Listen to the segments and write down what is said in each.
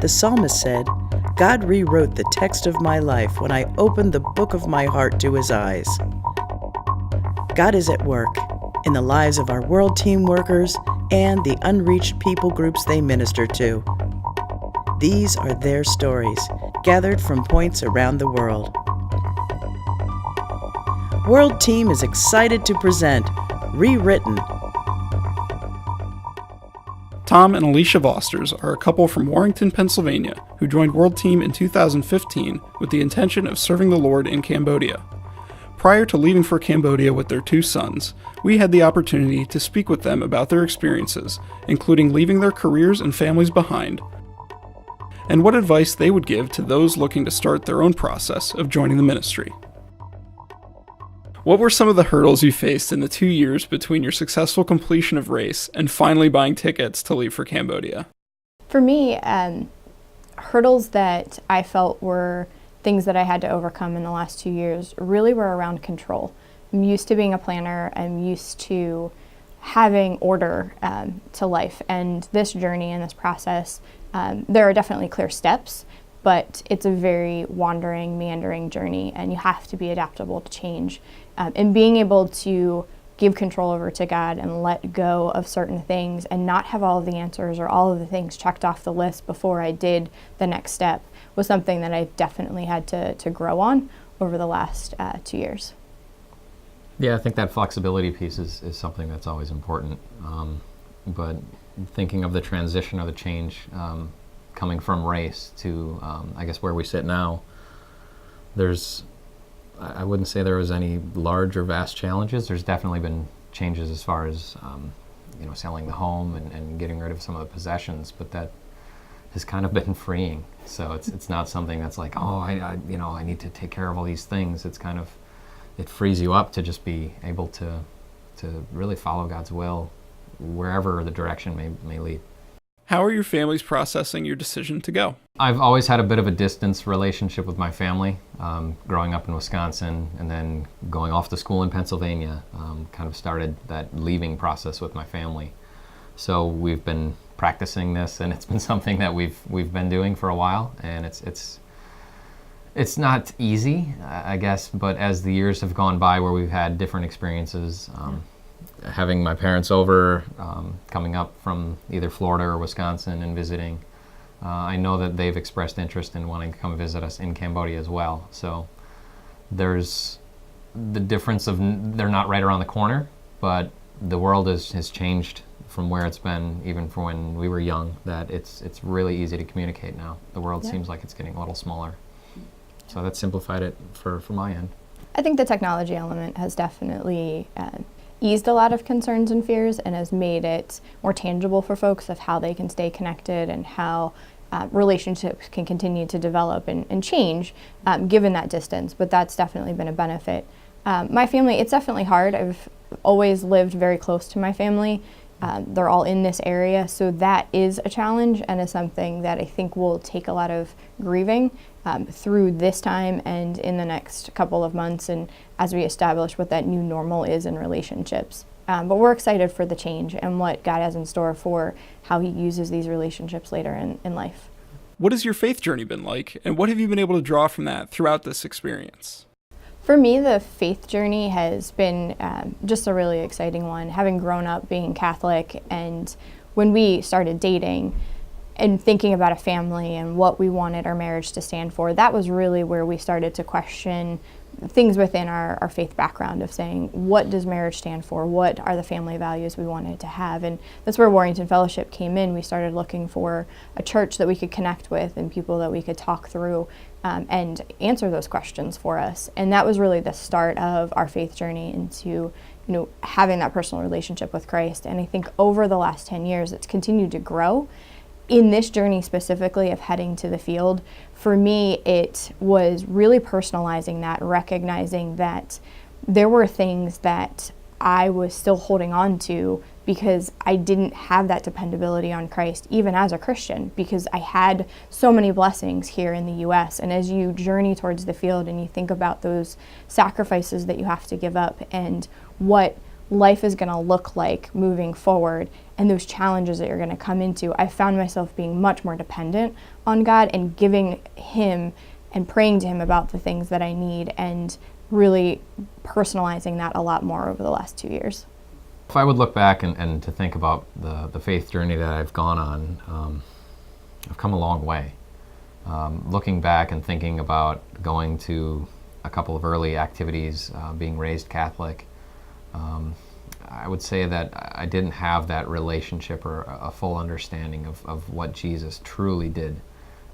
The psalmist said, "God rewrote the text of my life when I opened the book of my heart to his eyes." God is at work in the lives of our World Team workers and the unreached people groups they minister to. These are their stories, gathered from points around the world. World Team is excited to present ReWritten. Tom and Alicia Vosters are a couple from Warrington, Pennsylvania, who joined World Team in 2015 with the intention of serving the Lord in Cambodia. Prior to leaving for Cambodia with their 2 sons, we had the opportunity to speak with them about their experiences, including leaving their careers and families behind, and what advice they would give to those looking to start their own process of joining the ministry. What were some of the hurdles you faced in the 2 years between your successful completion of race and finally buying tickets to leave for Cambodia? For me, hurdles that I felt were things that I had to overcome in the last 2 years really were around control. I'm used to being a planner. I'm used to having order to life. And this journey and this process, there are definitely clear steps, but it's a very wandering, meandering journey, and you have to be adaptable to change. And being able to give control over to God and let go of certain things and not have all of the answers or all of the things checked off the list before I did the next step was something that I've definitely had to grow on over the last 2 years. Yeah, I think that flexibility piece is something that's always important. But thinking of the transition or the change coming from race to, I guess, where we sit now, I wouldn't say there was any large or vast challenges. There's definitely been changes as far as selling the home and getting rid of some of the possessions, but that has kind of been freeing. So it's not something that's like, oh, I need to take care of all these things. It's kind of, it frees you up to just be able to really follow God's will wherever the direction may lead. How are your families processing your decision to go? I've always had a bit of a distance relationship with my family, growing up in Wisconsin and then going off to school in Pennsylvania, kind of started that leaving process with my family. So we've been practicing this, and it's been something that we've been doing for a while, and it's not easy, I guess, but as the years have gone by where we've had different experiences, having my parents over, coming up from either Florida or Wisconsin and visiting, I know that they've expressed interest in wanting to come visit us in Cambodia as well. So there's the difference of they're not right around the corner, but the world has changed from where it's been even from when we were young, that it's really easy to communicate now. The world seems like it's getting a little smaller. So that simplified it for my end. I think the technology element has definitely eased a lot of concerns and fears and has made it more tangible for folks of how they can stay connected and how relationships can continue to develop and change given that distance, but that's definitely been a benefit. My family, it's definitely hard. I've always lived very close to my family. They're all in this area, so that is a challenge and is something that I think will take a lot of grieving through this time and in the next couple of months, and as we establish what that new normal is in relationships. But we're excited for the change and what God has in store for how He uses these relationships later in life. What has your faith journey been like, and what have you been able to draw from that throughout this experience? For me, the faith journey has been just a really exciting one. Having grown up being Catholic, and when we started dating and thinking about a family and what we wanted our marriage to stand for, that was really where we started to question things within our faith background of saying, what does marriage stand for? What are the family values we wanted to have? And that's where Warrington Fellowship came in. We started looking for a church that we could connect with and people that we could talk through and answer those questions for us. And that was really the start of our faith journey into having that personal relationship with Christ. And I think over the last 10 years, it's continued to grow. In this journey specifically of heading to the field, for me, it was really personalizing that, recognizing that there were things that I was still holding on to because I didn't have that dependability on Christ, even as a Christian, because I had so many blessings here in the U.S. And as you journey towards the field and you think about those sacrifices that you have to give up and what life is going to look like moving forward and those challenges that you're going to come into, I found myself being much more dependent on God and giving Him and praying to Him about the things that I need, and really personalizing that a lot more over the last 2 years. If I would look back and to think about the faith journey that I've gone on, I've come a long way. Looking back and thinking about going to a couple of early activities, being raised Catholic, I would say that I didn't have that relationship or a full understanding of what Jesus truly did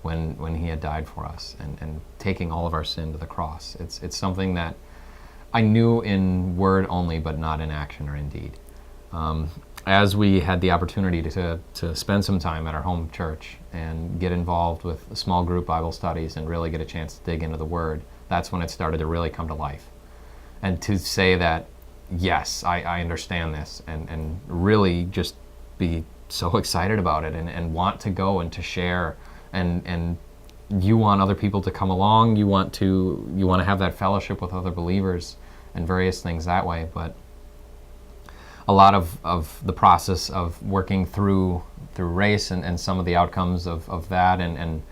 when He had died for us and taking all of our sin to the cross. It's something that I knew in word only, but not in action or in deed. As we had the opportunity to spend some time at our home church and get involved with small group Bible studies and really get a chance to dig into the Word, that's when it started to really come to life. And to say that, yes, I understand this, and really just be so excited about it and want to go and to share, and you want other people to come along, you want to have that fellowship with other believers and various things that way. But a lot of the process of working through race and some of the outcomes of that, and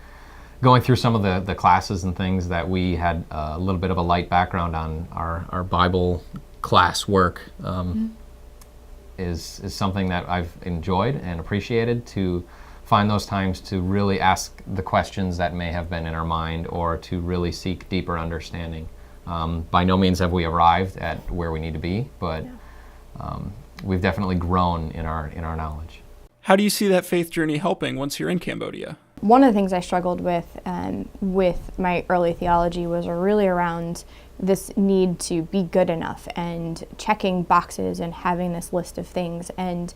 going through some of the classes and things that we had a little bit of a light background on our Bible class work, is something that I've enjoyed and appreciated, to find those times to really ask the questions that may have been in our mind, or to really seek deeper understanding. By no means have we arrived at where we need to be, but we've definitely grown in our knowledge. How do you see that faith journey helping once you're in Cambodia? One of the things I struggled with my early theology was really around this need to be good enough and checking boxes and having this list of things. And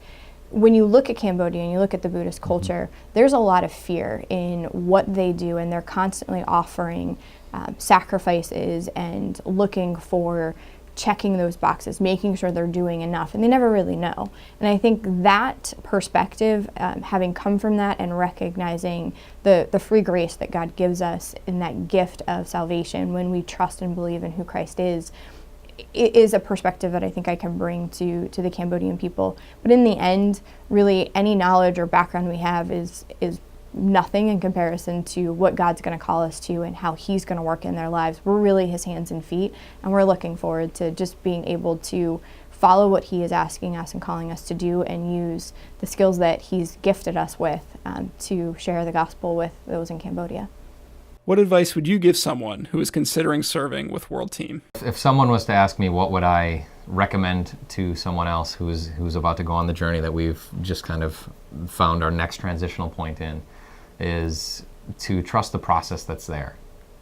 when you look at Cambodia and you look at the Buddhist culture, there's a lot of fear in what they do, and they're constantly offering sacrifices and looking for checking those boxes, making sure they're doing enough, and they never really know. And I think that perspective, having come from that and recognizing the free grace that God gives us in that gift of salvation when we trust and believe in who Christ is a perspective that I think I can bring to the Cambodian people. But in the end, really any knowledge or background we have is nothing in comparison to what God's going to call us to and how He's going to work in their lives. We're really His hands and feet, and we're looking forward to just being able to follow what He is asking us and calling us to do, and use the skills that He's gifted us with to share the gospel with those in Cambodia. What advice would you give someone who is considering serving with World Team? If someone was to ask me what would I recommend to someone else who's about to go on the journey that we've just kind of found our next transitional point in, is to trust the process that's there.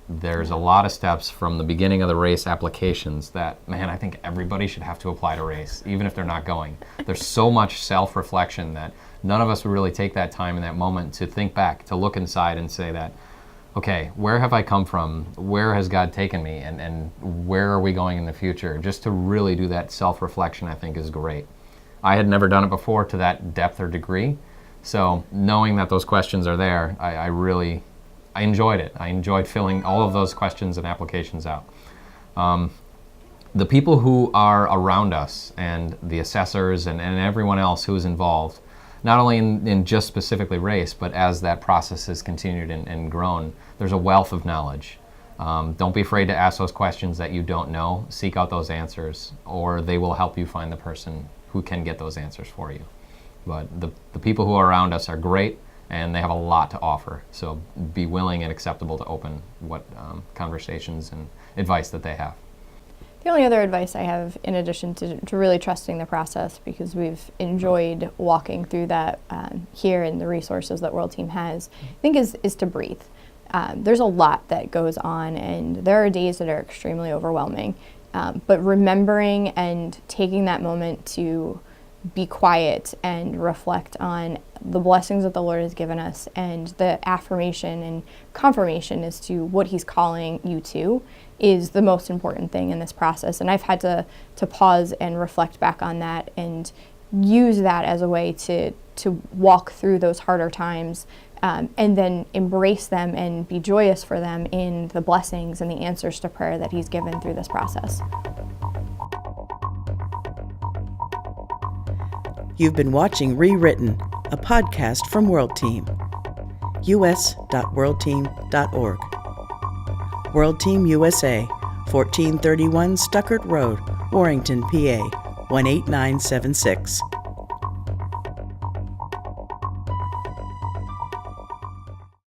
There's a lot of steps from the beginning of the race applications that, man, I think everybody should have to apply to race, even if they're not going. There's so much self-reflection that none of us would really take that time in that moment to think back, to look inside and say that, okay, where have I come from? Where has God taken me? And where are we going in the future? Just to really do that self-reflection, I think, is great. I had never done it before to that depth or degree. So knowing that those questions are there, I enjoyed it. I enjoyed filling all of those questions and applications out. The people who are around us and the assessors and everyone else who is involved, not only in just specifically race, but as that process has continued and grown, there's a wealth of knowledge. Don't be afraid to ask those questions that you don't know. Seek out those answers, or they will help you find the person who can get those answers for you. But the people who are around us are great, and they have a lot to offer. So be willing and acceptable to open what conversations and advice that they have. The only other advice I have, in addition to really trusting the process, because we've enjoyed walking through that here and the resources that World Team has, I think is to breathe. There's a lot that goes on, and there are days that are extremely overwhelming. But remembering and taking that moment to be quiet and reflect on the blessings that the Lord has given us, and the affirmation and confirmation as to what He's calling you to is the most important thing in this process. And I've had to pause and reflect back on that and use that as a way to walk through those harder times, and then embrace them and be joyous for them in the blessings and the answers to prayer that He's given through this process. You've been watching ReWritten, a podcast from World Team. us.worldteam.org. World Team USA, 1431 Stuckert Road, Warrington, PA, 18976.